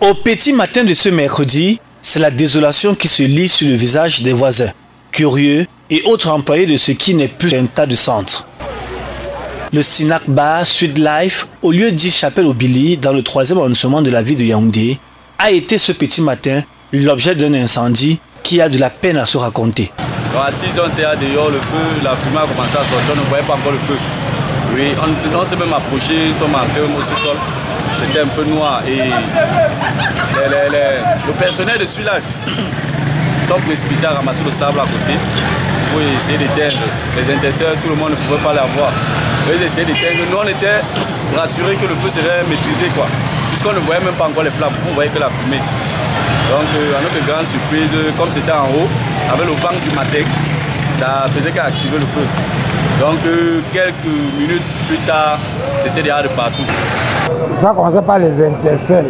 Au petit matin de ce mercredi, c'est la désolation qui se lit sur le visage des voisins, curieux et autres employés de ce qui n'est plus qu'un tas de centres. Le Snack Bar Sweet Life, au lieu dit Chapelle au Billy, dans le 3e arrondissement de la ville de Yaoundé, a été ce petit matin l'objet d'un incendie qui a de la peine à se raconter. À 6 heures, on était dehors, le feu, la fumée a commencé à sortir, on ne voyait pas encore le feu. Oui, on s'est même approché, ils sont marqués au sous-sol. C'était un peu noir et le personnel de Sweet Life sont précipités à ramasser le sable à côté pour essayer d'éteindre. Les intercesseurs, tout le monde ne pouvait pas l'avoir. Ils essayaient d'éteindre. Nous, on était rassurés que le feu serait maîtrisé, puisqu'on ne voyait même pas encore les flammes, on voyait que la fumée. Donc, à notre grande surprise, comme c'était en haut, avec le vent du matin, ça faisait qu'activer le feu. Donc, quelques minutes plus tard, c'était déjà de partout. Ça commençait par les intercelles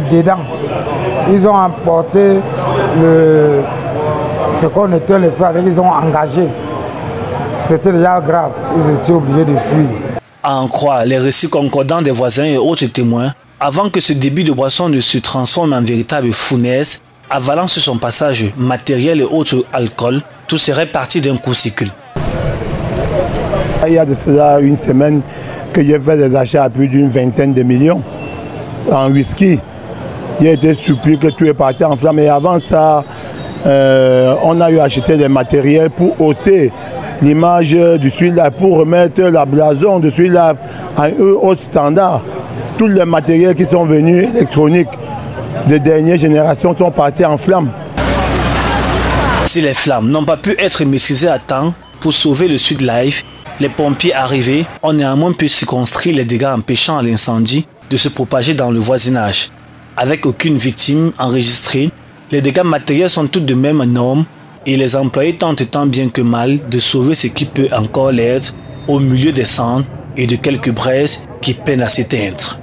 dedans. Ils ont emporté ce qu'on était le feu avec, ils ont engagé. C'était déjà grave, ils étaient obligés de fuir. À en croire les récits concordants des voisins et autres témoins, avant que ce débit de boisson ne se transforme en véritable fournaise, avalant sur son passage matériel et autres alcool, tout serait parti d'un coup-circuit. Il y a de cela une semaine que j'ai fait des achats à plus d'une vingtaine de millions en whisky. J'ai été surpris que tout est parti en flamme. Et avant ça, on a eu acheté des matériels pour hausser l'image du Sweet Life, pour remettre la blason de Sweet Life à un haut standard. Tous les matériels qui sont venus électroniques de dernière génération sont partis en flammes. Si les flammes n'ont pas pu être maîtrisées à temps pour sauver le Sweet Life, les pompiers arrivés ont néanmoins pu circonscrire les dégâts empêchant l'incendie de se propager dans le voisinage. Avec aucune victime enregistrée, les dégâts matériels sont tout de même énormes et les employés tentent tant bien que mal de sauver ce qui peut encore l'être au milieu des cendres et de quelques braises qui peinent à s'éteindre.